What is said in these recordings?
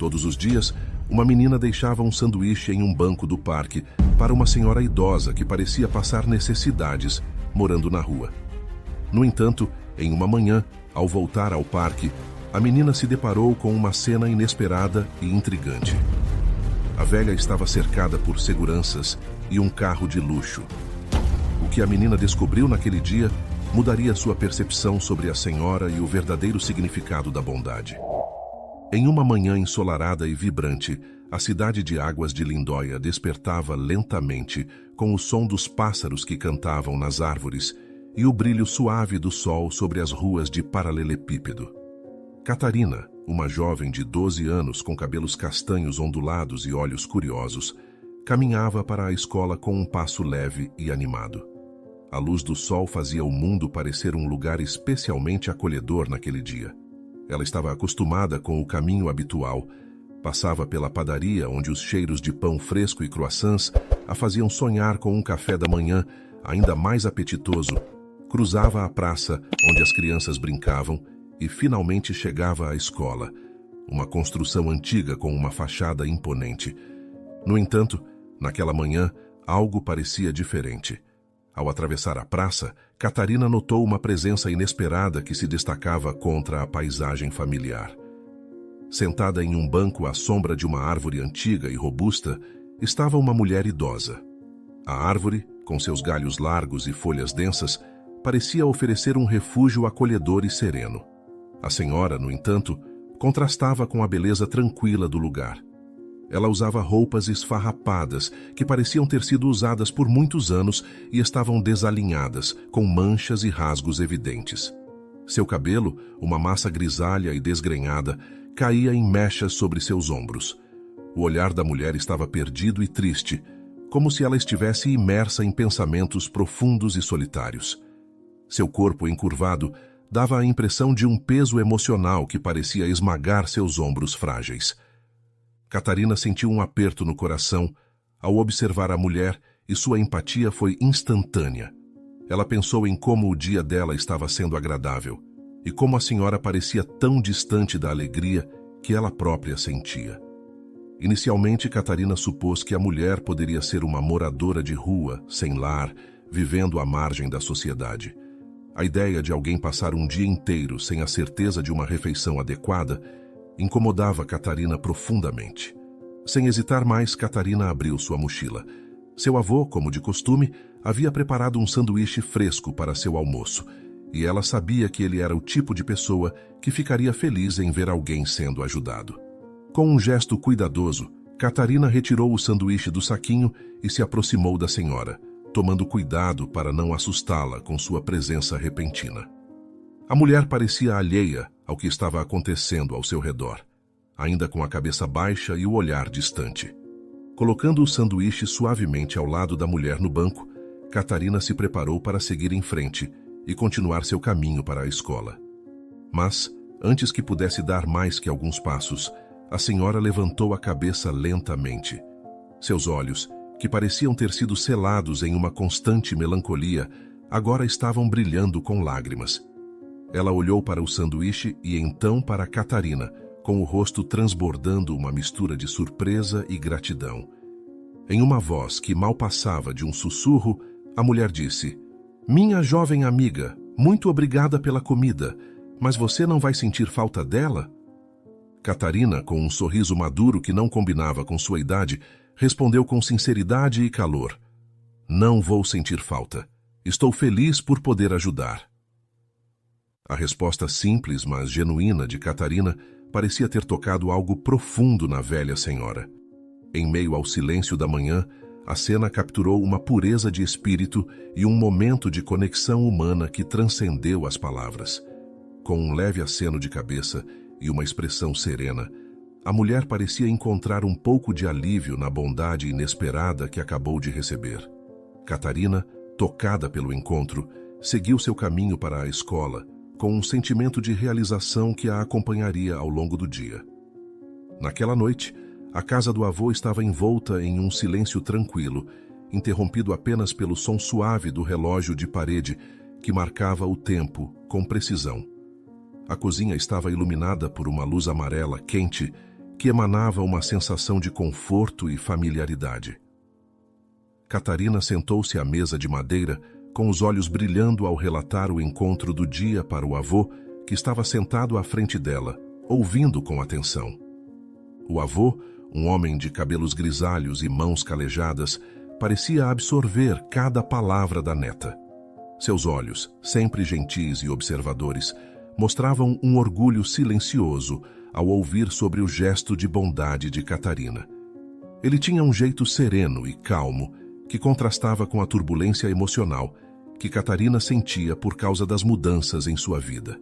Todos os dias, uma menina deixava um sanduíche em um banco do parque para uma senhora idosa que parecia passar necessidades, morando na rua. No entanto, em uma manhã, ao voltar ao parque, a menina se deparou com uma cena inesperada e intrigante. A velha estava cercada por seguranças e um carro de luxo. O que a menina descobriu naquele dia mudaria sua percepção sobre a senhora e o verdadeiro significado da bondade. Em uma manhã ensolarada e vibrante, a cidade de Águas de Lindóia despertava lentamente com o som dos pássaros que cantavam nas árvores e o brilho suave do sol sobre as ruas de paralelepípedo. Catarina, uma jovem de 12 anos com cabelos castanhos ondulados e olhos curiosos, caminhava para a escola com um passo leve e animado. A luz do sol fazia o mundo parecer um lugar especialmente acolhedor naquele dia. Ela estava acostumada com o caminho habitual, passava pela padaria onde os cheiros de pão fresco e croissants a faziam sonhar com um café da manhã ainda mais apetitoso, cruzava a praça onde as crianças brincavam e finalmente chegava à escola, uma construção antiga com uma fachada imponente. No entanto, naquela manhã, algo parecia diferente. Ao atravessar a praça, Catarina notou uma presença inesperada que se destacava contra a paisagem familiar. Sentada em um banco à sombra de uma árvore antiga e robusta, estava uma mulher idosa. A árvore, com seus galhos largos e folhas densas, parecia oferecer um refúgio acolhedor e sereno. A senhora, no entanto, contrastava com a beleza tranquila do lugar. Ela usava roupas esfarrapadas, que pareciam ter sido usadas por muitos anos e estavam desalinhadas, com manchas e rasgos evidentes. Seu cabelo, uma massa grisalha e desgrenhada, caía em mechas sobre seus ombros. O olhar da mulher estava perdido e triste, como se ela estivesse imersa em pensamentos profundos e solitários. Seu corpo encurvado dava a impressão de um peso emocional que parecia esmagar seus ombros frágeis. Catarina sentiu um aperto no coração ao observar a mulher e sua empatia foi instantânea. Ela pensou em como o dia dela estava sendo agradável e como a senhora parecia tão distante da alegria que ela própria sentia. Inicialmente, Catarina supôs que a mulher poderia ser uma moradora de rua, sem lar, vivendo à margem da sociedade. A ideia de alguém passar um dia inteiro sem a certeza de uma refeição adequada incomodava Catarina profundamente. Sem hesitar mais, Catarina abriu sua mochila. Seu avô, como de costume, havia preparado um sanduíche fresco para seu almoço, e ela sabia que ele era o tipo de pessoa que ficaria feliz em ver alguém sendo ajudado. Com um gesto cuidadoso, Catarina retirou o sanduíche do saquinho e se aproximou da senhora, tomando cuidado para não assustá-la com sua presença repentina. A mulher parecia alheia ao que estava acontecendo ao seu redor, ainda com a cabeça baixa e o olhar distante. Colocando o sanduíche suavemente ao lado da mulher no banco, Catarina se preparou para seguir em frente e continuar seu caminho para a escola. Mas, antes que pudesse dar mais que alguns passos, a senhora levantou a cabeça lentamente. Seus olhos, que pareciam ter sido selados em uma constante melancolia, agora estavam brilhando com lágrimas. Ela olhou para o sanduíche e então para Catarina, com o rosto transbordando uma mistura de surpresa e gratidão. Em uma voz que mal passava de um sussurro, a mulher disse: "Minha jovem amiga, muito obrigada pela comida, mas você não vai sentir falta dela?" Catarina, com um sorriso maduro que não combinava com sua idade, respondeu com sinceridade e calor: "Não vou sentir falta. Estou feliz por poder ajudar." A resposta simples, mas genuína de Catarina parecia ter tocado algo profundo na velha senhora. Em meio ao silêncio da manhã, a cena capturou uma pureza de espírito e um momento de conexão humana que transcendeu as palavras. Com um leve aceno de cabeça e uma expressão serena, a mulher parecia encontrar um pouco de alívio na bondade inesperada que acabou de receber. Catarina, tocada pelo encontro, seguiu seu caminho para a escola, com um sentimento de realização que a acompanharia ao longo do dia. Naquela noite, a casa do avô estava envolta em um silêncio tranquilo, interrompido apenas pelo som suave do relógio de parede que marcava o tempo com precisão. A cozinha estava iluminada por uma luz amarela quente que emanava uma sensação de conforto e familiaridade. Catarina sentou-se à mesa de madeira, com os olhos brilhando ao relatar o encontro do dia para o avô, que estava sentado à frente dela, ouvindo com atenção. O avô, um homem de cabelos grisalhos e mãos calejadas, parecia absorver cada palavra da neta. Seus olhos, sempre gentis e observadores, mostravam um orgulho silencioso ao ouvir sobre o gesto de bondade de Catarina. Ele tinha um jeito sereno e calmo, que contrastava com a turbulência emocional que Catarina sentia por causa das mudanças em sua vida.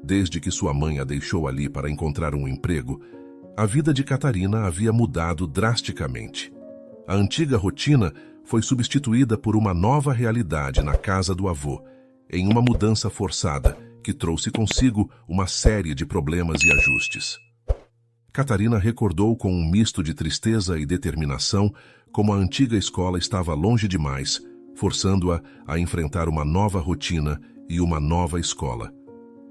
Desde que sua mãe a deixou ali para encontrar um emprego, a vida de Catarina havia mudado drasticamente. A antiga rotina foi substituída por uma nova realidade na casa do avô, em uma mudança forçada que trouxe consigo uma série de problemas e ajustes. Catarina recordou com um misto de tristeza e determinação como a antiga escola estava longe demais, forçando-a a enfrentar uma nova rotina e uma nova escola.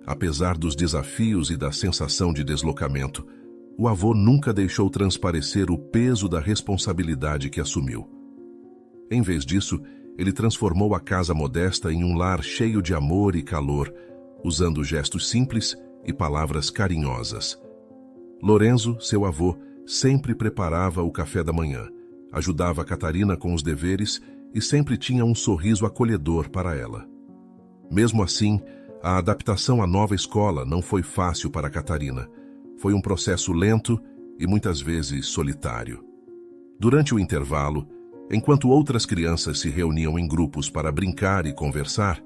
Apesar dos desafios e da sensação de deslocamento, o avô nunca deixou transparecer o peso da responsabilidade que assumiu. Em vez disso, ele transformou a casa modesta em um lar cheio de amor e calor, usando gestos simples e palavras carinhosas. Lorenzo, seu avô, sempre preparava o café da manhã, ajudava Catarina com os deveres e sempre tinha um sorriso acolhedor para ela. Mesmo assim, a adaptação à nova escola não foi fácil para Catarina. Foi um processo lento e muitas vezes solitário. Durante o intervalo, enquanto outras crianças se reuniam em grupos para brincar e conversar,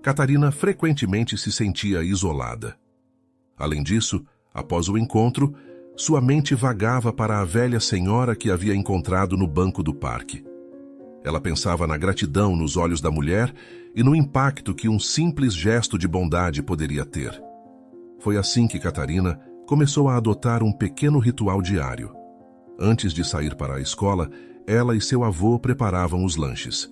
Catarina frequentemente se sentia isolada. Além disso, após o encontro, sua mente vagava para a velha senhora que havia encontrado no banco do parque. Ela pensava na gratidão nos olhos da mulher e no impacto que um simples gesto de bondade poderia ter. Foi assim que Catarina começou a adotar um pequeno ritual diário. Antes de sair para a escola, ela e seu avô preparavam os lanches.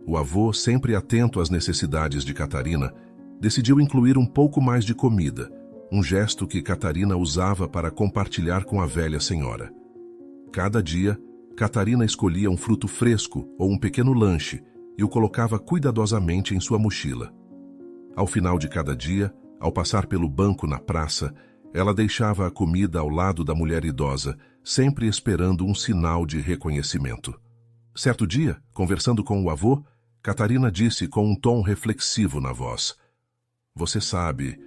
O avô, sempre atento às necessidades de Catarina, decidiu incluir um pouco mais de comida, um gesto que Catarina usava para compartilhar com a velha senhora. Cada dia, Catarina escolhia um fruto fresco ou um pequeno lanche e o colocava cuidadosamente em sua mochila. Ao final de cada dia, ao passar pelo banco na praça, ela deixava a comida ao lado da mulher idosa, sempre esperando um sinal de reconhecimento. Certo dia, conversando com o avô, Catarina disse com um tom reflexivo na voz: "Você sabe,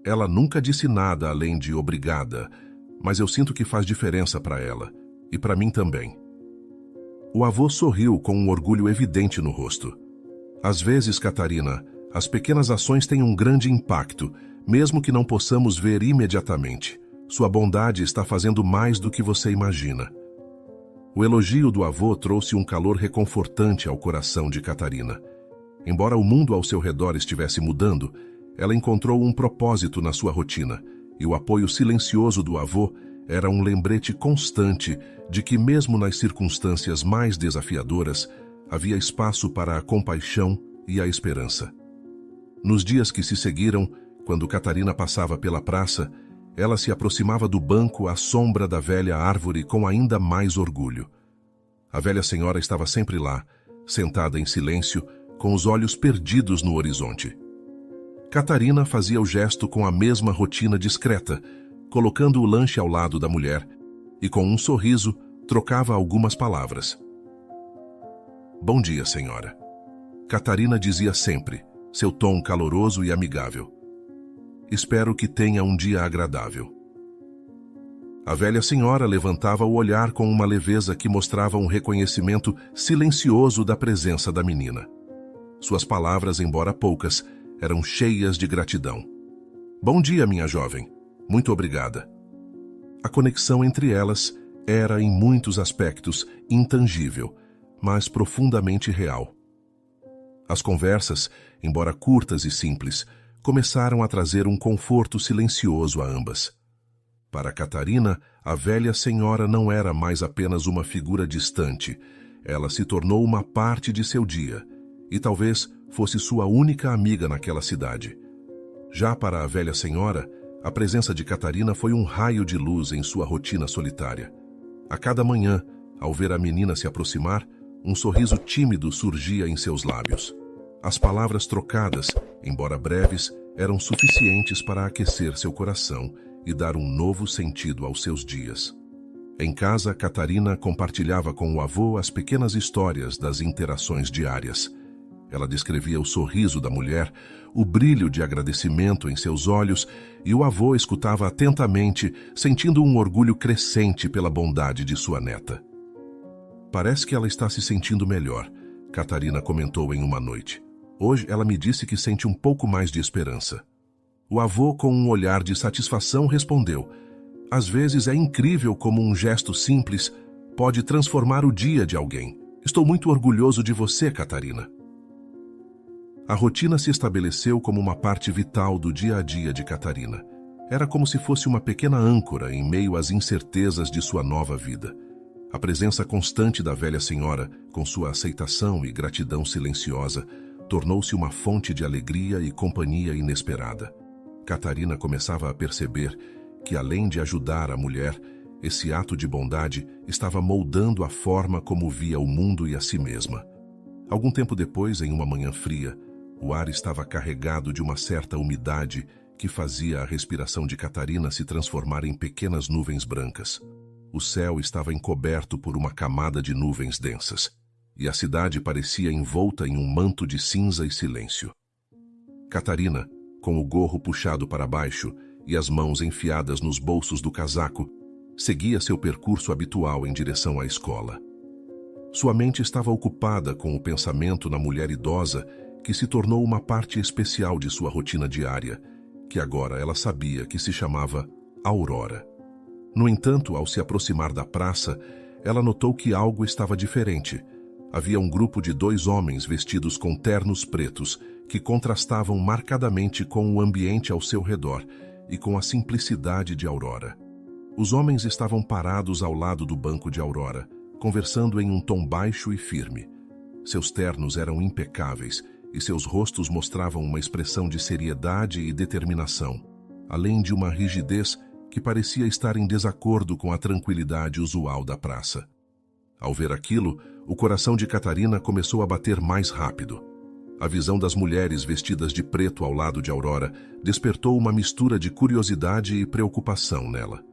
ela nunca disse nada além de obrigada, mas eu sinto que faz diferença para ela, e para mim também." O avô sorriu com um orgulho evidente no rosto. "Às vezes, Catarina, as pequenas ações têm um grande impacto, mesmo que não possamos ver imediatamente. Sua bondade está fazendo mais do que você imagina." O elogio do avô trouxe um calor reconfortante ao coração de Catarina. Embora o mundo ao seu redor estivesse mudando, ela encontrou um propósito na sua rotina, e o apoio silencioso do avô era um lembrete constante de que, mesmo nas circunstâncias mais desafiadoras, havia espaço para a compaixão e a esperança. Nos dias que se seguiram, quando Catarina passava pela praça, ela se aproximava do banco à sombra da velha árvore com ainda mais orgulho. A velha senhora estava sempre lá, sentada em silêncio, com os olhos perdidos no horizonte. Catarina fazia o gesto com a mesma rotina discreta, colocando o lanche ao lado da mulher, e com um sorriso trocava algumas palavras. "Bom dia, senhora." Catarina dizia sempre, seu tom caloroso e amigável. "Espero que tenha um dia agradável." A velha senhora levantava o olhar com uma leveza que mostrava um reconhecimento silencioso da presença da menina. Suas palavras, embora poucas, eram cheias de gratidão. "Bom dia, minha jovem. Muito obrigada." A conexão entre elas era, em muitos aspectos, intangível, mas profundamente real. As conversas, embora curtas e simples, começaram a trazer um conforto silencioso a ambas. Para Catarina, a velha senhora não era mais apenas uma figura distante. Ela se tornou uma parte de seu dia, e talvez fosse sua única amiga naquela cidade. Já para a velha senhora, A presença de Catarina foi um raio de luz em sua rotina solitária. A cada manhã, ao ver a menina se aproximar, um sorriso tímido surgia em seus lábios. As palavras trocadas, embora breves, eram suficientes para aquecer seu coração e dar um novo sentido aos seus dias. Em casa, Catarina compartilhava com o avô as pequenas histórias das interações diárias. Ela descrevia o sorriso da mulher, o brilho de agradecimento em seus olhos, e o avô escutava atentamente, sentindo um orgulho crescente pela bondade de sua neta. Parece que ela está se sentindo melhor, Catarina comentou em uma noite. Hoje ela me disse que sente um pouco mais de esperança. O avô, com um olhar de satisfação, respondeu: às vezes é incrível como um gesto simples pode transformar o dia de alguém. Estou muito orgulhoso de você, Catarina. A rotina se estabeleceu como uma parte vital do dia a dia de Catarina. Era como se fosse uma pequena âncora em meio às incertezas de sua nova vida. A presença constante da velha senhora, com sua aceitação e gratidão silenciosa, tornou-se uma fonte de alegria e companhia inesperada. Catarina começava a perceber que, além de ajudar a mulher, esse ato de bondade estava moldando a forma como via o mundo e a si mesma. Algum tempo depois, em uma manhã fria, o ar estava carregado de uma certa umidade que fazia a respiração de Catarina se transformar em pequenas nuvens brancas. O céu estava encoberto por uma camada de nuvens densas, e a cidade parecia envolta em um manto de cinza e silêncio. Catarina, com o gorro puxado para baixo e as mãos enfiadas nos bolsos do casaco, seguia seu percurso habitual em direção à escola. Sua mente estava ocupada com o pensamento na mulher idosa que se tornou uma parte especial de sua rotina diária, que agora ela sabia que se chamava Aurora. No entanto, ao se aproximar da praça, ela notou que algo estava diferente. Havia um grupo de 2 homens vestidos com ternos pretos que contrastavam marcadamente com o ambiente ao seu redor e com a simplicidade de Aurora. Os homens estavam parados ao lado do banco de Aurora, conversando em um tom baixo e firme. Seus ternos eram impecáveis e seus rostos mostravam uma expressão de seriedade e determinação, além de uma rigidez que parecia estar em desacordo com a tranquilidade usual da praça. Ao ver aquilo, o coração de Catarina começou a bater mais rápido. A visão das mulheres vestidas de preto ao lado de Aurora despertou uma mistura de curiosidade e preocupação nela.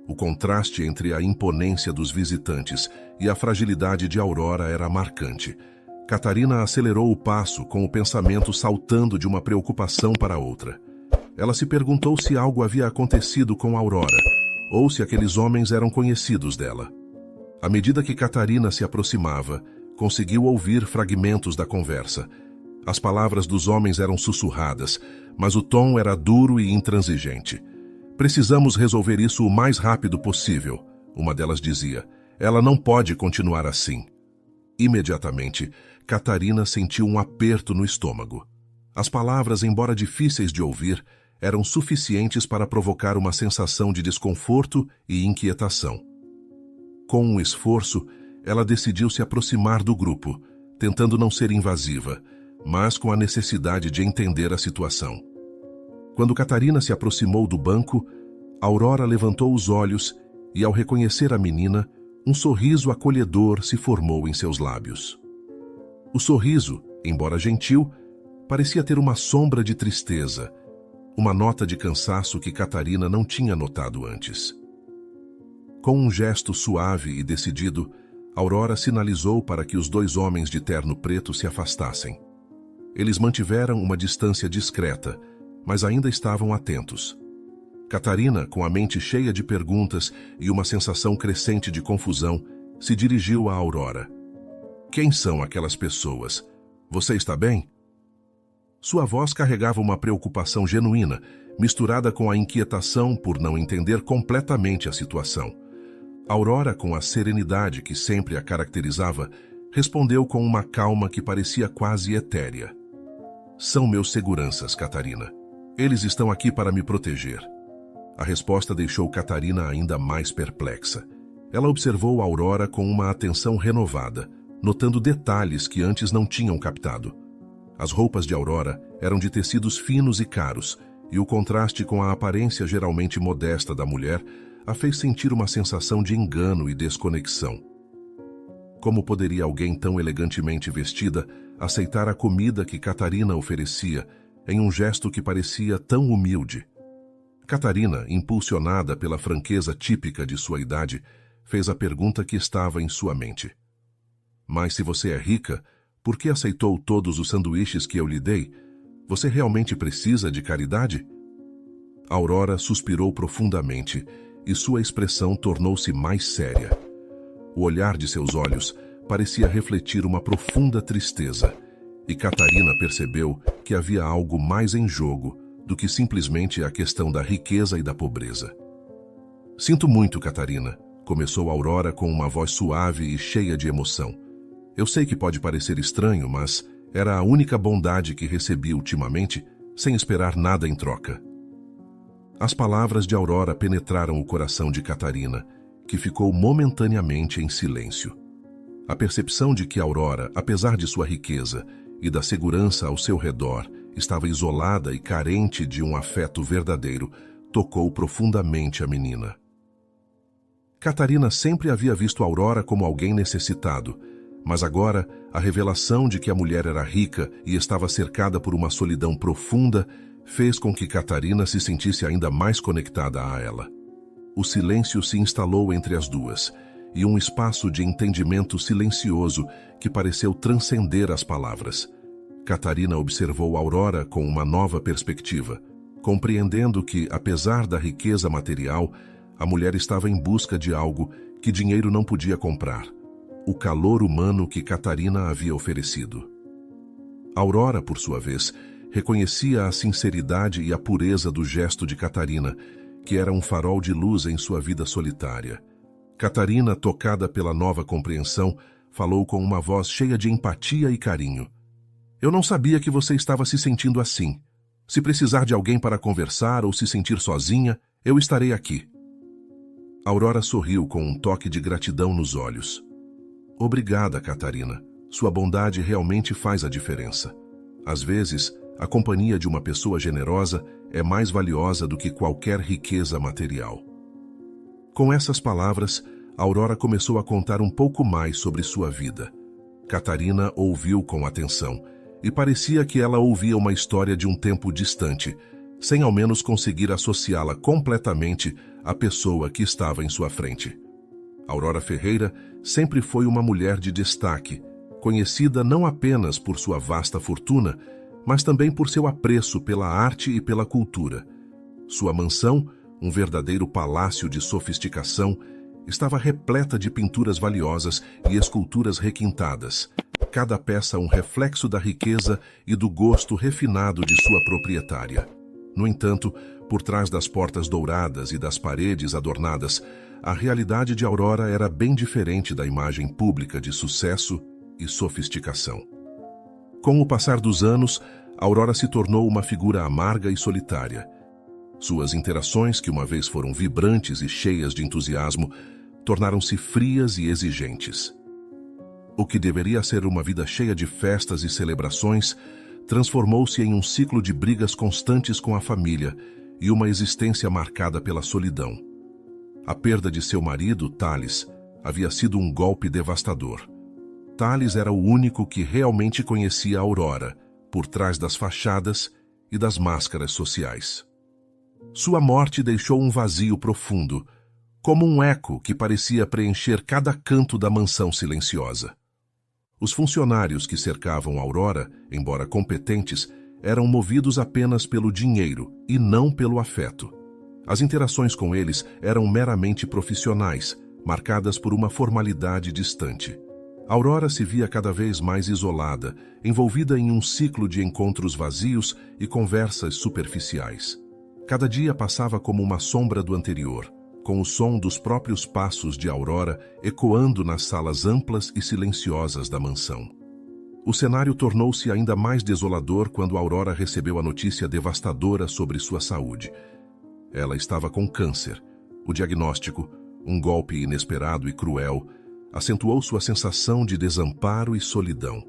O contraste entre a imponência dos visitantes e a fragilidade de Aurora era marcante. Catarina acelerou o passo, com o pensamento saltando de uma preocupação para outra. Ela se perguntou se algo havia acontecido com Aurora, ou se aqueles homens eram conhecidos dela. À medida que Catarina se aproximava, conseguiu ouvir fragmentos da conversa. As palavras dos homens eram sussurradas, mas o tom era duro e intransigente. Precisamos resolver isso o mais rápido possível, uma delas dizia. Ela não pode continuar assim. Imediatamente, Catarina sentiu um aperto no estômago. As palavras, embora difíceis de ouvir, eram suficientes para provocar uma sensação de desconforto e inquietação. Com um esforço, ela decidiu se aproximar do grupo, tentando não ser invasiva, mas com a necessidade de entender a situação. Quando Catarina se aproximou do banco, Aurora levantou os olhos e, ao reconhecer a menina, um sorriso acolhedor se formou em seus lábios. O sorriso, embora gentil, parecia ter uma sombra de tristeza, uma nota de cansaço que Catarina não tinha notado antes. Com um gesto suave e decidido, Aurora sinalizou para que os 2 homens de terno preto se afastassem. Eles mantiveram uma distância discreta, mas ainda estavam atentos. Catarina, com a mente cheia de perguntas e uma sensação crescente de confusão, se dirigiu a Aurora. Quem são aquelas pessoas? Você está bem? Sua voz carregava uma preocupação genuína, misturada com a inquietação por não entender completamente a situação. Aurora, com a serenidade que sempre a caracterizava, respondeu com uma calma que parecia quase etérea. São meus seguranças, Catarina. Eles estão aqui para me proteger. A resposta deixou Catarina ainda mais perplexa. Ela observou Aurora com uma atenção renovada, notando detalhes que antes não tinham captado. As roupas de Aurora eram de tecidos finos e caros, e o contraste com a aparência geralmente modesta da mulher a fez sentir uma sensação de engano e desconexão. Como poderia alguém tão elegantemente vestida aceitar a comida que Catarina oferecia em um gesto que parecia tão humilde? Catarina, impulsionada pela franqueza típica de sua idade, fez a pergunta que estava em sua mente. Mas se você é rica, por que aceitou todos os sanduíches que eu lhe dei? Você realmente precisa de caridade? Aurora suspirou profundamente e sua expressão tornou-se mais séria. O olhar de seus olhos parecia refletir uma profunda tristeza, e Catarina percebeu que havia algo mais em jogo do que simplesmente a questão da riqueza e da pobreza. Sinto muito, Catarina, começou Aurora com uma voz suave e cheia de emoção. Eu sei que pode parecer estranho, mas era a única bondade que recebi ultimamente, sem esperar nada em troca. As palavras de Aurora penetraram o coração de Catarina, que ficou momentaneamente em silêncio. A percepção de que Aurora, apesar de sua riqueza e da segurança ao seu redor, estava isolada e carente de um afeto verdadeiro, tocou profundamente a menina. Catarina sempre havia visto Aurora como alguém necessitado, mas agora a revelação de que a mulher era rica e estava cercada por uma solidão profunda fez com que Catarina se sentisse ainda mais conectada a ela. O silêncio se instalou entre as duas, e um espaço de entendimento silencioso que pareceu transcender as palavras. Catarina observou Aurora com uma nova perspectiva, compreendendo que, apesar da riqueza material, a mulher estava em busca de algo que dinheiro não podia comprar: o calor humano que Catarina havia oferecido. Aurora, por sua vez, reconhecia a sinceridade e a pureza do gesto de Catarina, que era um farol de luz em sua vida solitária. Catarina, tocada pela nova compreensão, falou com uma voz cheia de empatia e carinho. Eu não sabia que você estava se sentindo assim. Se precisar de alguém para conversar ou se sentir sozinha, eu estarei aqui. Aurora sorriu com um toque de gratidão nos olhos. Obrigada, Catarina. Sua bondade realmente faz a diferença. Às vezes, a companhia de uma pessoa generosa é mais valiosa do que qualquer riqueza material. Com essas palavras, Aurora começou a contar um pouco mais sobre sua vida. Catarina ouviu com atenção, e parecia que ela ouvia uma história de um tempo distante, sem ao menos conseguir associá-la completamente à pessoa que estava em sua frente. Aurora Ferreira sempre foi uma mulher de destaque, conhecida não apenas por sua vasta fortuna, mas também por seu apreço pela arte e pela cultura. Sua mansão, um verdadeiro palácio de sofisticação, estava repleta de pinturas valiosas e esculturas requintadas, cada peça um reflexo da riqueza e do gosto refinado de sua proprietária. No entanto, por trás das portas douradas e das paredes adornadas, a realidade de Aurora era bem diferente da imagem pública de sucesso e sofisticação. Com o passar dos anos, Aurora se tornou uma figura amarga e solitária. Suas interações, que uma vez foram vibrantes e cheias de entusiasmo, tornaram-se frias e exigentes. O que deveria ser uma vida cheia de festas e celebrações transformou-se em um ciclo de brigas constantes com a família e uma existência marcada pela solidão. A perda de seu marido, Thales, havia sido um golpe devastador. Thales era o único que realmente conhecia a Aurora, por trás das fachadas e das máscaras sociais. Sua morte deixou um vazio profundo, como um eco que parecia preencher cada canto da mansão silenciosa. Os funcionários que cercavam Aurora, embora competentes, eram movidos apenas pelo dinheiro e não pelo afeto. As interações com eles eram meramente profissionais, marcadas por uma formalidade distante. Aurora se via cada vez mais isolada, envolvida em um ciclo de encontros vazios e conversas superficiais. Cada dia passava como uma sombra do anterior, com o som dos próprios passos de Aurora ecoando nas salas amplas e silenciosas da mansão. O cenário tornou-se ainda mais desolador quando Aurora recebeu a notícia devastadora sobre sua saúde. Ela estava com câncer. O diagnóstico, um golpe inesperado e cruel, acentuou sua sensação de desamparo e solidão.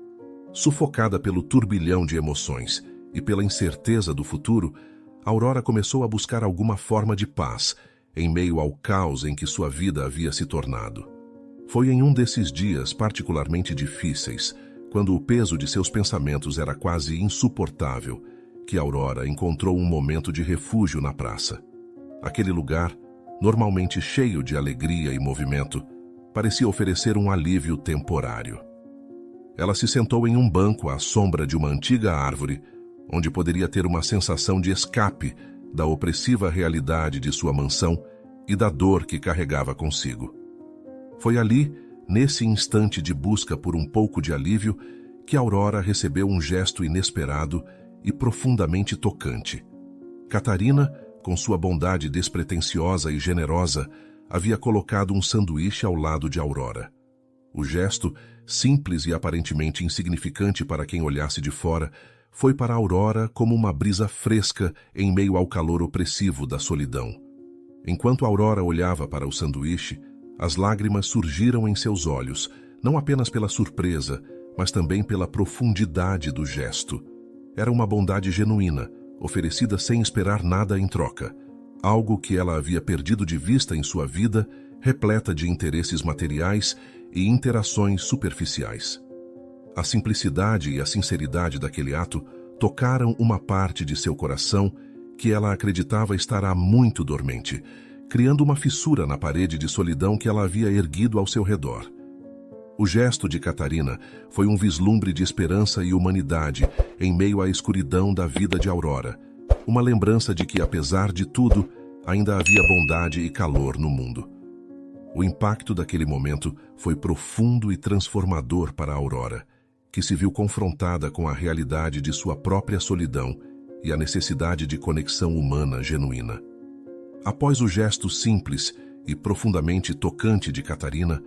Sufocada pelo turbilhão de emoções e pela incerteza do futuro, Aurora começou a buscar alguma forma de paz, em meio ao caos em que sua vida havia se tornado. Foi em um desses dias particularmente difíceis, quando o peso de seus pensamentos era quase insuportável, que Aurora encontrou um momento de refúgio na praça. Aquele lugar, normalmente cheio de alegria e movimento, parecia oferecer um alívio temporário. Ela se sentou em um banco à sombra de uma antiga árvore, onde poderia ter uma sensação de escape da opressiva realidade de sua mansão e da dor que carregava consigo. Foi ali, nesse instante de busca por um pouco de alívio, que Aurora recebeu um gesto inesperado e profundamente tocante. Catarina, com sua bondade despretensiosa e generosa, havia colocado um sanduíche ao lado de Aurora. O gesto, simples e aparentemente insignificante para quem olhasse de fora, foi para Aurora como uma brisa fresca em meio ao calor opressivo da solidão. Enquanto Aurora olhava para o sanduíche, as lágrimas surgiram em seus olhos, não apenas pela surpresa, mas também pela profundidade do gesto. Era uma bondade genuína, oferecida sem esperar nada em troca, algo que ela havia perdido de vista em sua vida, repleta de interesses materiais e interações superficiais. A simplicidade e a sinceridade daquele ato tocaram uma parte de seu coração que ela acreditava estar há muito dormente, criando uma fissura na parede de solidão que ela havia erguido ao seu redor. O gesto de Catarina foi um vislumbre de esperança e humanidade em meio à escuridão da vida de Aurora, uma lembrança de que, apesar de tudo, ainda havia bondade e calor no mundo. O impacto daquele momento foi profundo e transformador para Aurora, que se viu confrontada com a realidade de sua própria solidão e a necessidade de conexão humana genuína. Após o gesto simples e profundamente tocante de Catarina,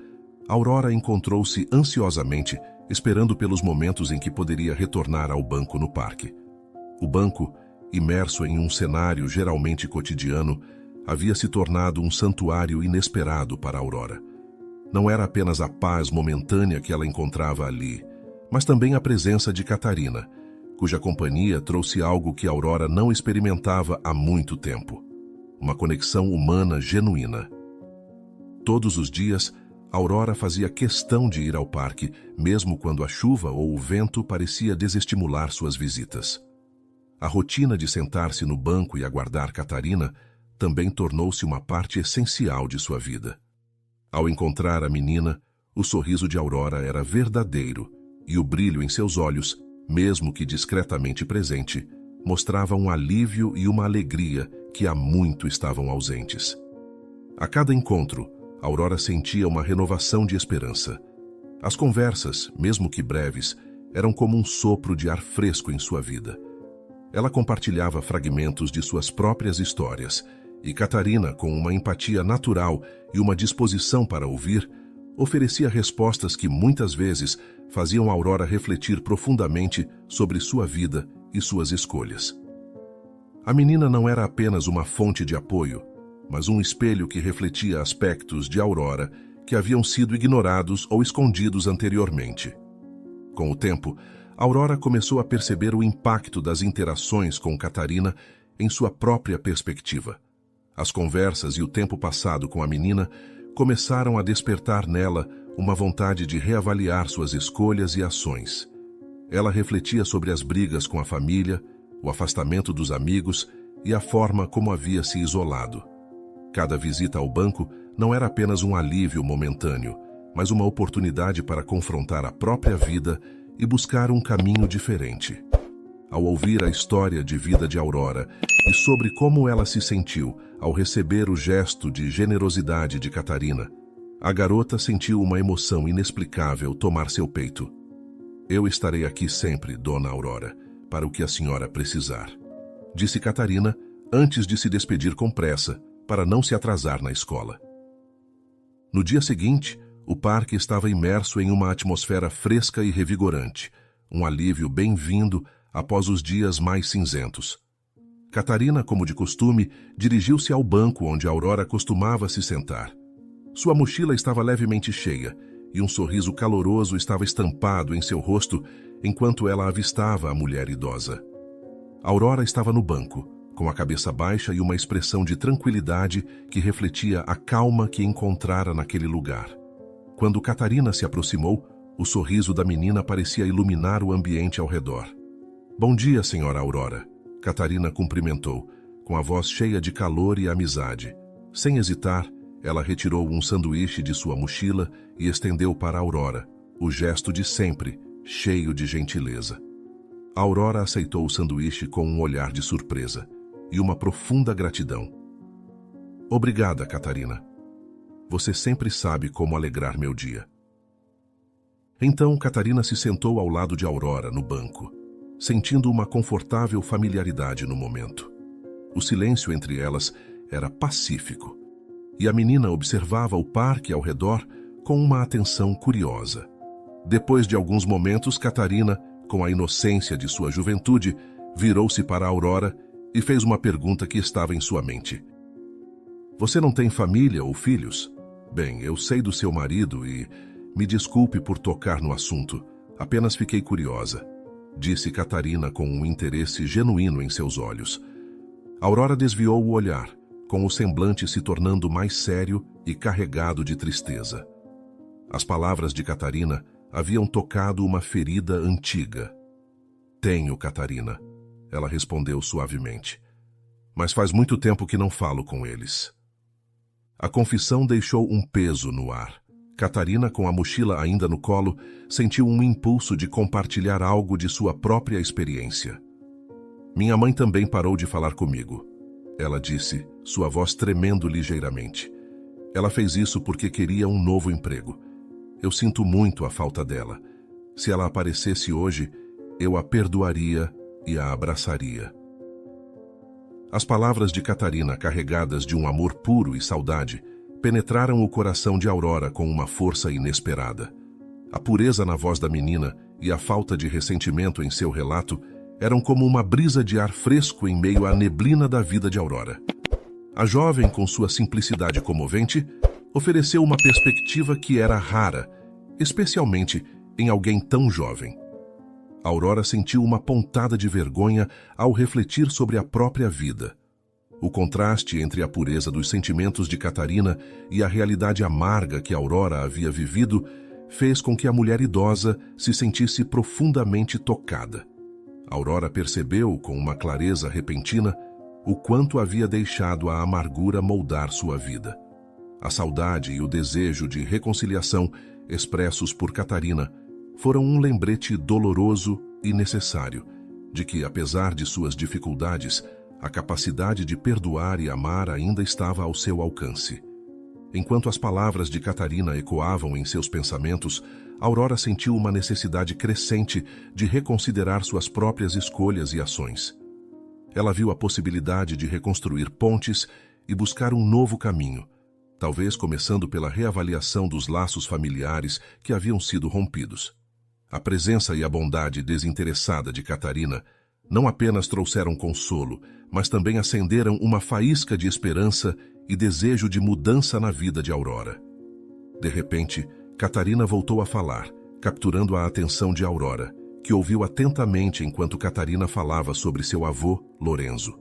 Aurora encontrou-se ansiosamente esperando pelos momentos em que poderia retornar ao banco no parque. O banco, imerso em um cenário geralmente cotidiano, havia se tornado um santuário inesperado para Aurora. Não era apenas a paz momentânea que ela encontrava ali, mas também a presença de Catarina, cuja companhia trouxe algo que Aurora não experimentava há muito tempo: uma conexão humana genuína. Todos os dias, Aurora fazia questão de ir ao parque, mesmo quando a chuva ou o vento parecia desestimular suas visitas. A rotina de sentar-se no banco e aguardar Catarina também tornou-se uma parte essencial de sua vida. Ao encontrar a menina, o sorriso de Aurora era verdadeiro, e o brilho em seus olhos, mesmo que discretamente presente, mostrava um alívio e uma alegria que há muito estavam ausentes. A cada encontro, Aurora sentia uma renovação de esperança. As conversas, mesmo que breves, eram como um sopro de ar fresco em sua vida. Ela compartilhava fragmentos de suas próprias histórias, e Catarina, com uma empatia natural e uma disposição para ouvir, oferecia respostas que muitas vezes faziam Aurora refletir profundamente sobre sua vida e suas escolhas. A menina não era apenas uma fonte de apoio, mas um espelho que refletia aspectos de Aurora que haviam sido ignorados ou escondidos anteriormente. Com o tempo, Aurora começou a perceber o impacto das interações com Catarina em sua própria perspectiva. As conversas e o tempo passado com a menina começaram a despertar nela uma vontade de reavaliar suas escolhas e ações. Ela refletia sobre as brigas com a família, o afastamento dos amigos e a forma como havia se isolado. Cada visita ao banco não era apenas um alívio momentâneo, mas uma oportunidade para confrontar a própria vida e buscar um caminho diferente. Ao ouvir a história de vida de Aurora e sobre como ela se sentiu ao receber o gesto de generosidade de Catarina, a garota sentiu uma emoção inexplicável tomar seu peito. "Eu estarei aqui sempre, Dona Aurora, para o que a senhora precisar", disse Catarina antes de se despedir com pressa, para não se atrasar na escola. No dia seguinte, o parque estava imerso em uma atmosfera fresca e revigorante, um alívio bem-vindo após os dias mais cinzentos. Catarina, como de costume, dirigiu-se ao banco onde Aurora costumava se sentar. Sua mochila estava levemente cheia e um sorriso caloroso estava estampado em seu rosto enquanto ela avistava a mulher idosa. Aurora estava no banco, com a cabeça baixa e uma expressão de tranquilidade que refletia a calma que encontrara naquele lugar. Quando Catarina se aproximou, o sorriso da menina parecia iluminar o ambiente ao redor. "Bom dia, senhora Aurora", Catarina cumprimentou, com a voz cheia de calor e amizade. Sem hesitar, ela retirou um sanduíche de sua mochila e estendeu para Aurora, o gesto de sempre, cheio de gentileza. A Aurora aceitou o sanduíche com um olhar de surpresa e uma profunda gratidão. "Obrigada, Catarina. Você sempre sabe como alegrar meu dia." Então, Catarina se sentou ao lado de Aurora no banco, sentindo uma confortável familiaridade no momento. O silêncio entre elas era pacífico, e a menina observava o parque ao redor com uma atenção curiosa. Depois de alguns momentos, Catarina, com a inocência de sua juventude, virou-se para Aurora e fez uma pergunta que estava em sua mente. "Você não tem família ou filhos? Bem, eu sei do seu marido e... me desculpe por tocar no assunto, apenas fiquei curiosa", disse Catarina com um interesse genuíno em seus olhos. Aurora desviou o olhar, com o semblante se tornando mais sério e carregado de tristeza. As palavras de Catarina haviam tocado uma ferida antiga. "Tenho, Catarina", ela respondeu suavemente. "Mas faz muito tempo que não falo com eles." A confissão deixou um peso no ar. Catarina, com a mochila ainda no colo, sentiu um impulso de compartilhar algo de sua própria experiência. "Minha mãe também parou de falar comigo", ela disse, sua voz tremendo ligeiramente. "Ela fez isso porque queria um novo emprego. Eu sinto muito a falta dela. Se ela aparecesse hoje, eu a perdoaria e a abraçaria." As palavras de Catarina, carregadas de um amor puro e saudade, penetraram o coração de Aurora com uma força inesperada. A pureza na voz da menina e a falta de ressentimento em seu relato eram como uma brisa de ar fresco em meio à neblina da vida de Aurora. A jovem, com sua simplicidade comovente, ofereceu uma perspectiva que era rara, especialmente em alguém tão jovem. Aurora sentiu uma pontada de vergonha ao refletir sobre a própria vida. O contraste entre a pureza dos sentimentos de Catarina e a realidade amarga que Aurora havia vivido fez com que a mulher idosa se sentisse profundamente tocada. Aurora percebeu, com uma clareza repentina, o quanto havia deixado a amargura moldar sua vida. A saudade e o desejo de reconciliação expressos por Catarina foram um lembrete doloroso e necessário de que, apesar de suas dificuldades, a capacidade de perdoar e amar ainda estava ao seu alcance. Enquanto as palavras de Catarina ecoavam em seus pensamentos, Aurora sentiu uma necessidade crescente de reconsiderar suas próprias escolhas e ações. Ela viu a possibilidade de reconstruir pontes e buscar um novo caminho, talvez começando pela reavaliação dos laços familiares que haviam sido rompidos. A presença e a bondade desinteressada de Catarina não apenas trouxeram consolo, mas também acenderam uma faísca de esperança e desejo de mudança na vida de Aurora. De repente, Catarina voltou a falar, capturando a atenção de Aurora, que ouviu atentamente enquanto Catarina falava sobre seu avô, Lorenzo.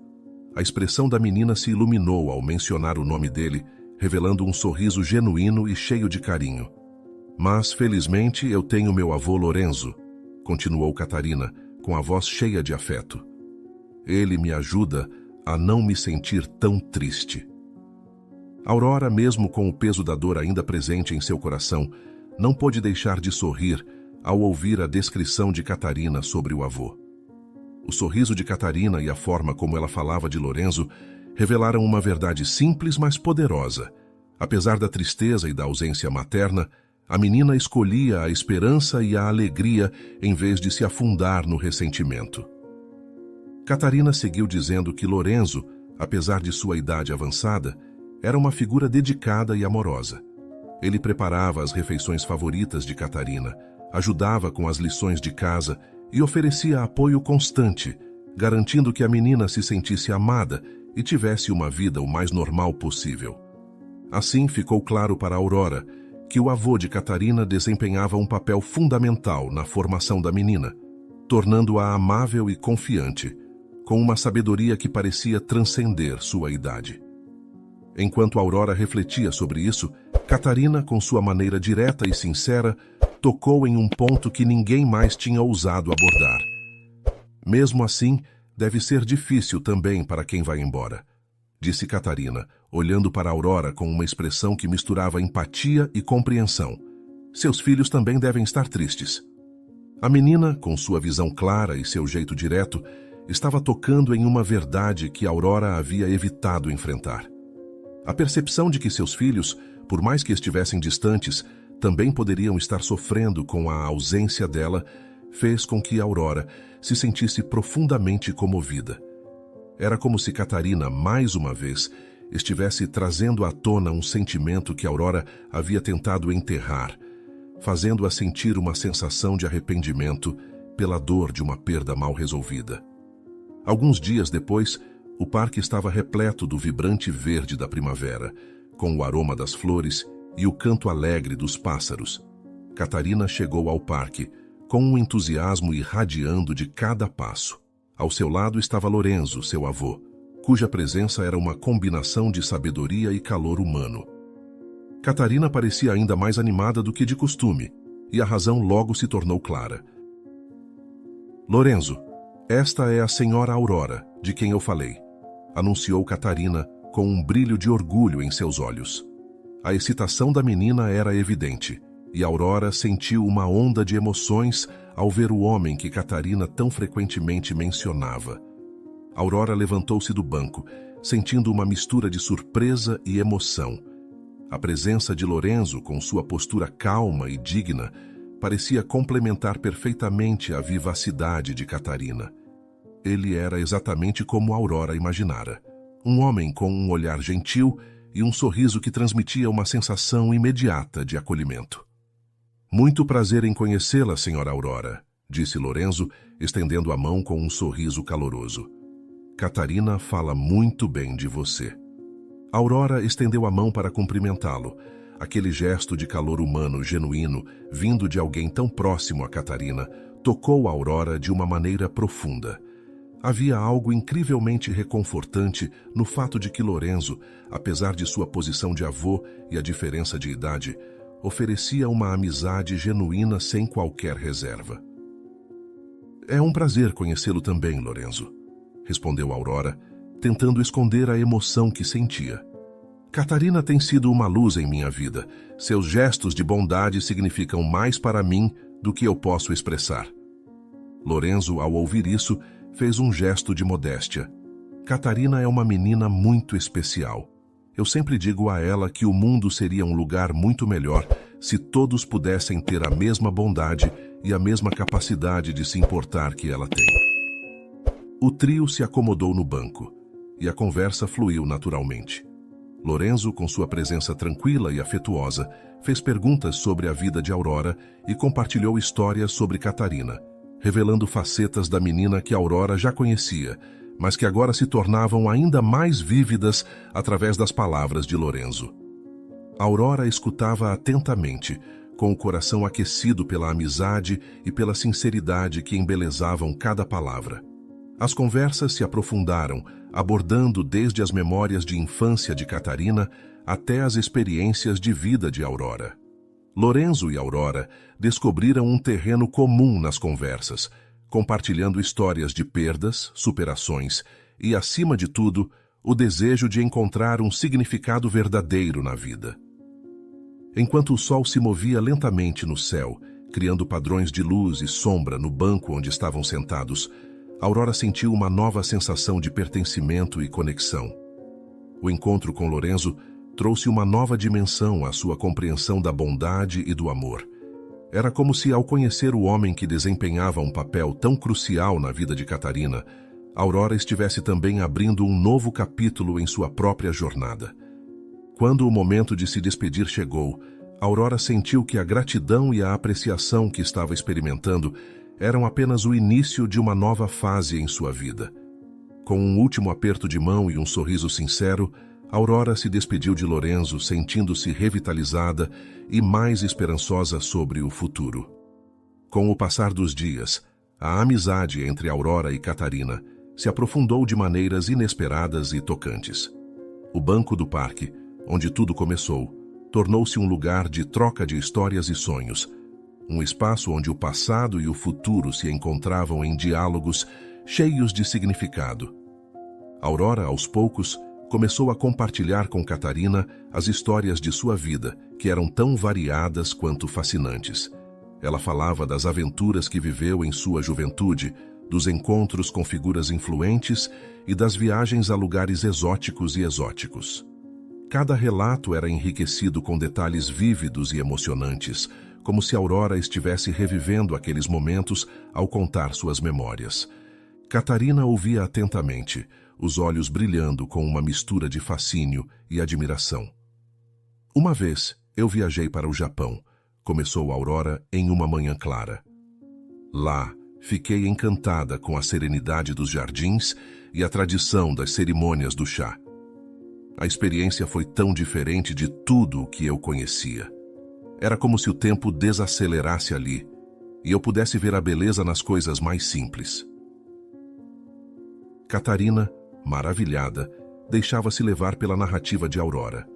A expressão da menina se iluminou ao mencionar o nome dele, revelando um sorriso genuíno e cheio de carinho. "Mas, felizmente, eu tenho meu avô Lorenzo", continuou Catarina, com a voz cheia de afeto. "Ele me ajuda a não me sentir tão triste." Aurora, mesmo com o peso da dor ainda presente em seu coração, não pôde deixar de sorrir ao ouvir a descrição de Catarina sobre o avô. O sorriso de Catarina e a forma como ela falava de Lorenzo revelaram uma verdade simples, mas poderosa. Apesar da tristeza e da ausência materna, a menina escolhia a esperança e a alegria em vez de se afundar no ressentimento. Catarina seguiu dizendo que Lorenzo, apesar de sua idade avançada, era uma figura dedicada e amorosa. Ele preparava as refeições favoritas de Catarina, ajudava com as lições de casa e oferecia apoio constante, garantindo que a menina se sentisse amada e tivesse uma vida o mais normal possível. Assim, ficou claro para Aurora que o avô de Catarina desempenhava um papel fundamental na formação da menina, tornando-a amável e confiante, com uma sabedoria que parecia transcender sua idade. Enquanto Aurora refletia sobre isso, Catarina, com sua maneira direta e sincera, tocou em um ponto que ninguém mais tinha ousado abordar. Mesmo assim, deve ser difícil também para quem vai embora, disse Catarina, olhando para Aurora com uma expressão que misturava empatia e compreensão. Seus filhos também devem estar tristes. A menina, com sua visão clara e seu jeito direto, estava tocando em uma verdade que Aurora havia evitado enfrentar. A percepção de que seus filhos, por mais que estivessem distantes, também poderiam estar sofrendo com a ausência dela, fez com que Aurora se sentisse profundamente comovida. Era como se Catarina, mais uma vez, estivesse trazendo à tona um sentimento que Aurora havia tentado enterrar, fazendo-a sentir uma sensação de arrependimento pela dor de uma perda mal resolvida. Alguns dias depois, o parque estava repleto do vibrante verde da primavera, com o aroma das flores e o canto alegre dos pássaros. Catarina chegou ao parque, com um entusiasmo irradiando de cada passo. Ao seu lado estava Lorenzo, seu avô, cuja presença era uma combinação de sabedoria e calor humano. Catarina parecia ainda mais animada do que de costume, e a razão logo se tornou clara. Lorenzo, esta é a senhora Aurora, de quem eu falei, anunciou Catarina com um brilho de orgulho em seus olhos. A excitação da menina era evidente, e Aurora sentiu uma onda de emoções ao ver o homem que Catarina tão frequentemente mencionava. Aurora levantou-se do banco, sentindo uma mistura de surpresa e emoção. A presença de Lorenzo, com sua postura calma e digna, parecia complementar perfeitamente a vivacidade de Catarina. Ele era exatamente como Aurora imaginara. Um homem com um olhar gentil e um sorriso que transmitia uma sensação imediata de acolhimento. Muito prazer em conhecê-la, senhora Aurora, disse Lorenzo, estendendo a mão com um sorriso caloroso. Catarina fala muito bem de você. Aurora estendeu a mão para cumprimentá-lo. Aquele gesto de calor humano genuíno, vindo de alguém tão próximo a Catarina, tocou Aurora de uma maneira profunda. Havia algo incrivelmente reconfortante no fato de que Lorenzo, apesar de sua posição de avô e a diferença de idade, oferecia uma amizade genuína sem qualquer reserva. É um prazer conhecê-lo também, Lorenzo, respondeu Aurora, tentando esconder a emoção que sentia. Catarina tem sido uma luz em minha vida. Seus gestos de bondade significam mais para mim do que eu posso expressar. Lorenzo, ao ouvir isso, fez um gesto de modéstia. Catarina é uma menina muito especial. Eu sempre digo a ela que o mundo seria um lugar muito melhor se todos pudessem ter a mesma bondade e a mesma capacidade de se importar que ela tem. O trio se acomodou no banco, e a conversa fluiu naturalmente. Lorenzo, com sua presença tranquila e afetuosa, fez perguntas sobre a vida de Aurora e compartilhou histórias sobre Catarina, revelando facetas da menina que Aurora já conhecia, mas que agora se tornavam ainda mais vívidas através das palavras de Lorenzo. Aurora escutava atentamente, com o coração aquecido pela amizade e pela sinceridade que embelezavam cada palavra. As conversas se aprofundaram, abordando desde as memórias de infância de Catarina até as experiências de vida de Aurora. Lorenzo e Aurora descobriram um terreno comum nas conversas, compartilhando histórias de perdas, superações e, acima de tudo, o desejo de encontrar um significado verdadeiro na vida. Enquanto o sol se movia lentamente no céu, criando padrões de luz e sombra no banco onde estavam sentados, Aurora sentiu uma nova sensação de pertencimento e conexão. O encontro com Lorenzo trouxe uma nova dimensão à sua compreensão da bondade e do amor. Era como se, ao conhecer o homem que desempenhava um papel tão crucial na vida de Catarina, Aurora estivesse também abrindo um novo capítulo em sua própria jornada. Quando o momento de se despedir chegou, Aurora sentiu que a gratidão e a apreciação que estava experimentando eram apenas o início de uma nova fase em sua vida. Com um último aperto de mão e um sorriso sincero, Aurora se despediu de Lorenzo, sentindo-se revitalizada e mais esperançosa sobre o futuro. Com o passar dos dias, a amizade entre Aurora e Catarina, se aprofundou de maneiras inesperadas e tocantes. O banco do parque, onde tudo começou, tornou-se um lugar de troca de histórias e sonhos, um espaço onde o passado e o futuro se encontravam em diálogos cheios de significado. Aurora, aos poucos, começou a compartilhar com Catarina as histórias de sua vida, que eram tão variadas quanto fascinantes. Ela falava das aventuras que viveu em sua juventude, dos encontros com figuras influentes e das viagens a lugares exóticos e exóticos. Cada relato era enriquecido com detalhes vívidos e emocionantes, como se Aurora estivesse revivendo aqueles momentos ao contar suas memórias. Catarina ouvia atentamente, os olhos brilhando com uma mistura de fascínio e admiração. Uma vez, eu viajei para o Japão, começou Aurora em uma manhã clara. Lá, fiquei encantada com a serenidade dos jardins e a tradição das cerimônias do chá. A experiência foi tão diferente de tudo o que eu conhecia. Era como se o tempo desacelerasse ali e eu pudesse ver a beleza nas coisas mais simples. Catarina, maravilhada, deixava-se levar pela narrativa de Aurora.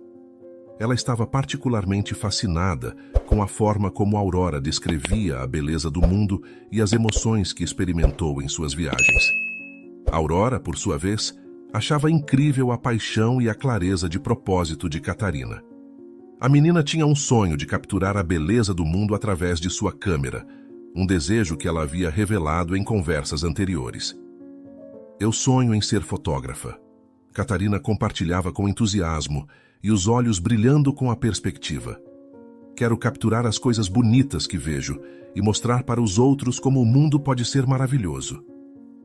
Ela estava particularmente fascinada com a forma como Aurora descrevia a beleza do mundo e as emoções que experimentou em suas viagens. Aurora, por sua vez, achava incrível a paixão e a clareza de propósito de Catarina. A menina tinha um sonho de capturar a beleza do mundo através de sua câmera, um desejo que ela havia revelado em conversas anteriores. Eu sonho em ser fotógrafa. Catarina compartilhava com entusiasmo e os olhos brilhando com a perspectiva. Quero capturar as coisas bonitas que vejo e mostrar para os outros como o mundo pode ser maravilhoso.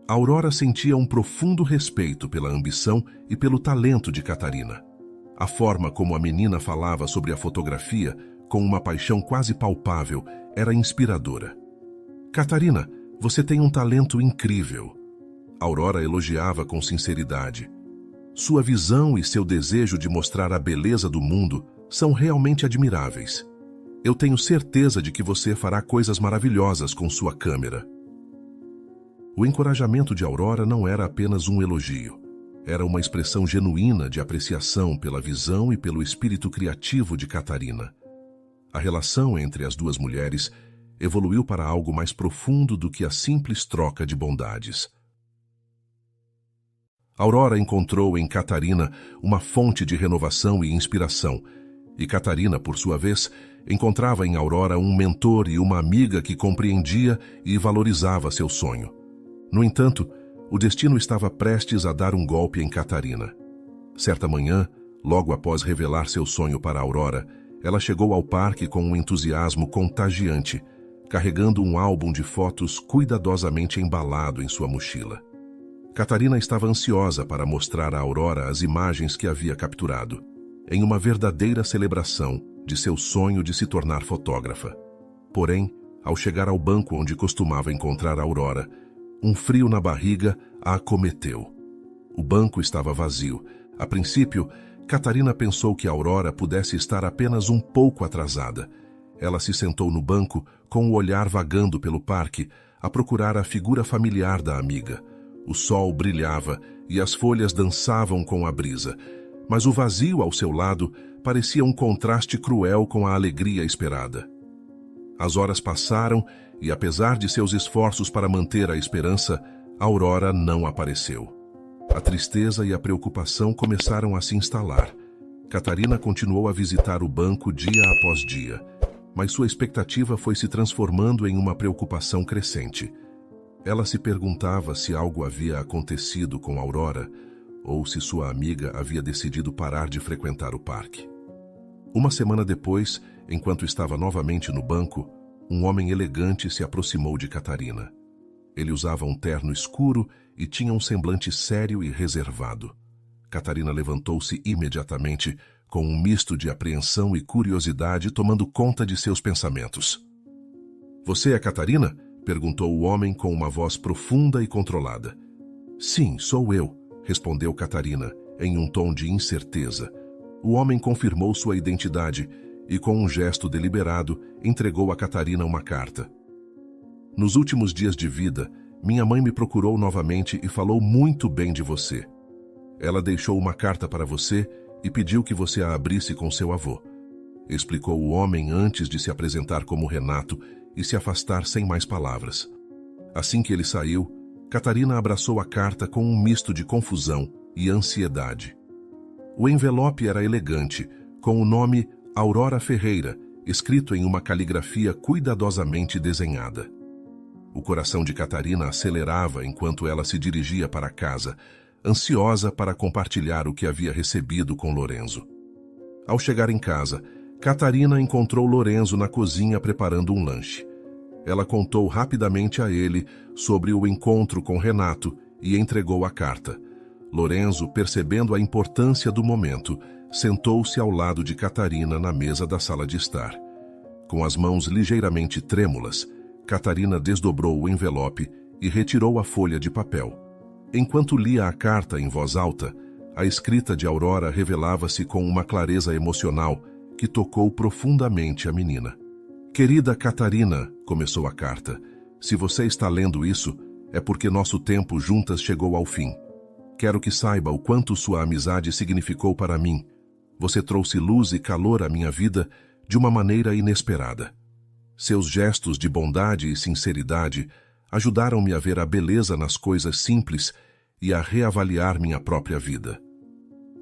Aurora sentia um profundo respeito pela ambição e pelo talento de Catarina. A forma como a menina falava sobre a fotografia, com uma paixão quase palpável, era inspiradora. Catarina, você tem um talento incrível. Aurora elogiava com sinceridade. Sua visão e seu desejo de mostrar a beleza do mundo são realmente admiráveis. Eu tenho certeza de que você fará coisas maravilhosas com sua câmera. O encorajamento de Aurora não era apenas um elogio. Era uma expressão genuína de apreciação pela visão e pelo espírito criativo de Catarina. A relação entre as duas mulheres evoluiu para algo mais profundo do que a simples troca de bondades. Aurora encontrou em Catarina uma fonte de renovação e inspiração, e Catarina, por sua vez, encontrava em Aurora um mentor e uma amiga que compreendia e valorizava seu sonho. No entanto, o destino estava prestes a dar um golpe em Catarina. Certa manhã, logo após revelar seu sonho para Aurora, ela chegou ao parque com um entusiasmo contagiante, carregando um álbum de fotos cuidadosamente embalado em sua mochila. Catarina estava ansiosa para mostrar a Aurora as imagens que havia capturado, em uma verdadeira celebração de seu sonho de se tornar fotógrafa. Porém, ao chegar ao banco onde costumava encontrar a Aurora, um frio na barriga a acometeu. O banco estava vazio. A princípio, Catarina pensou que a Aurora pudesse estar apenas um pouco atrasada. Ela se sentou no banco, com o olhar vagando pelo parque, a procurar a figura familiar da amiga. O sol brilhava e as folhas dançavam com a brisa, mas o vazio ao seu lado parecia um contraste cruel com a alegria esperada. As horas passaram e, apesar de seus esforços para manter a esperança, Aurora não apareceu. A tristeza e a preocupação começaram a se instalar. Catarina continuou a visitar o banco dia após dia, mas sua expectativa foi se transformando em uma preocupação crescente. Ela se perguntava se algo havia acontecido com Aurora ou se sua amiga havia decidido parar de frequentar o parque. Uma semana depois, enquanto estava novamente no banco, um homem elegante se aproximou de Catarina. Ele usava um terno escuro e tinha um semblante sério e reservado. Catarina levantou-se imediatamente, com um misto de apreensão e curiosidade tomando conta de seus pensamentos. "Você é Catarina?" perguntou o homem com uma voz profunda e controlada. "Sim, sou eu", respondeu Catarina, em um tom de incerteza. O homem confirmou sua identidade e, com um gesto deliberado, entregou a Catarina uma carta. Nos últimos dias de vida, minha mãe me procurou novamente e falou muito bem de você. Ela deixou uma carta para você e pediu que você a abrisse com seu avô. Explicou o homem antes de se apresentar como Renato e se afastar sem mais palavras. Assim que ele saiu, Catarina abraçou a carta com um misto de confusão e ansiedade. O envelope era elegante, com o nome Aurora Ferreira, escrito em uma caligrafia cuidadosamente desenhada. O coração de Catarina acelerava enquanto ela se dirigia para casa, ansiosa para compartilhar o que havia recebido com Lorenzo. Ao chegar em casa, Catarina encontrou Lorenzo na cozinha preparando um lanche. Ela contou rapidamente a ele sobre o encontro com Renato e entregou a carta. Lorenzo, percebendo a importância do momento, sentou-se ao lado de Catarina na mesa da sala de estar. Com as mãos ligeiramente trêmulas, Catarina desdobrou o envelope e retirou a folha de papel. Enquanto lia a carta em voz alta, a escrita de Aurora revelava-se com uma clareza emocional que tocou profundamente a menina. Querida Catarina, começou a carta, se você está lendo isso, é porque nosso tempo juntas chegou ao fim. Quero que saiba o quanto sua amizade significou para mim. Você trouxe luz e calor à minha vida de uma maneira inesperada. Seus gestos de bondade e sinceridade ajudaram-me a ver a beleza nas coisas simples e a reavaliar minha própria vida.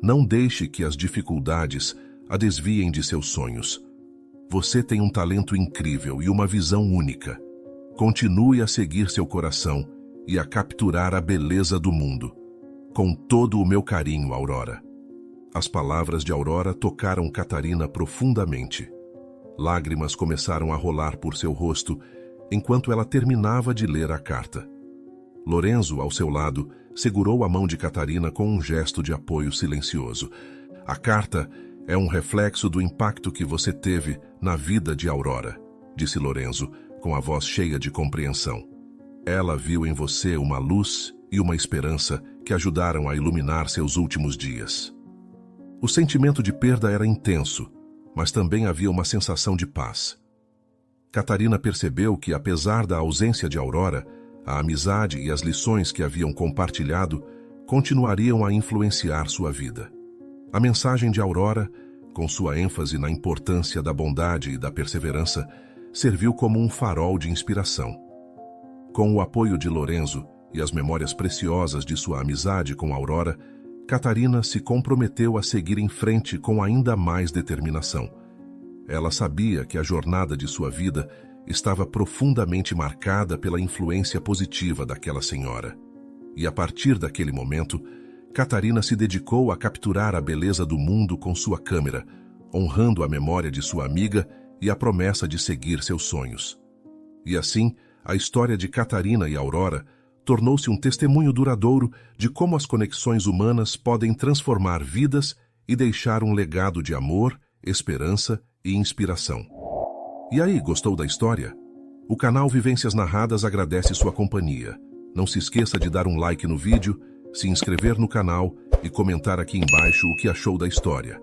Não deixe que as dificuldades a desviem de seus sonhos. Você tem um talento incrível e uma visão única. Continue a seguir seu coração e a capturar a beleza do mundo. Com todo o meu carinho, Aurora. As palavras de Aurora tocaram Catarina profundamente. Lágrimas começaram a rolar por seu rosto enquanto ela terminava de ler a carta. Lorenzo, ao seu lado, segurou a mão de Catarina com um gesto de apoio silencioso. A carta é um reflexo do impacto que você teve na vida de Aurora, disse Lorenzo, com a voz cheia de compreensão. Ela viu em você uma luz e uma esperança que ajudaram a iluminar seus últimos dias. O sentimento de perda era intenso, mas também havia uma sensação de paz. Catarina percebeu que, apesar da ausência de Aurora, a amizade e as lições que haviam compartilhado continuariam a influenciar sua vida. A mensagem de Aurora, com sua ênfase na importância da bondade e da perseverança, serviu como um farol de inspiração. Com o apoio de Lorenzo e as memórias preciosas de sua amizade com Aurora, Catarina se comprometeu a seguir em frente com ainda mais determinação. Ela sabia que a jornada de sua vida estava profundamente marcada pela influência positiva daquela senhora. E a partir daquele momento, Catarina se dedicou a capturar a beleza do mundo com sua câmera, honrando a memória de sua amiga e a promessa de seguir seus sonhos. E assim, a história de Catarina e Aurora tornou-se um testemunho duradouro de como as conexões humanas podem transformar vidas e deixar um legado de amor, esperança e inspiração. E aí, gostou da história? O canal Vivências Narradas agradece sua companhia. Não se esqueça de dar um like no vídeo, se inscrever no canal e comentar aqui embaixo o que achou da história.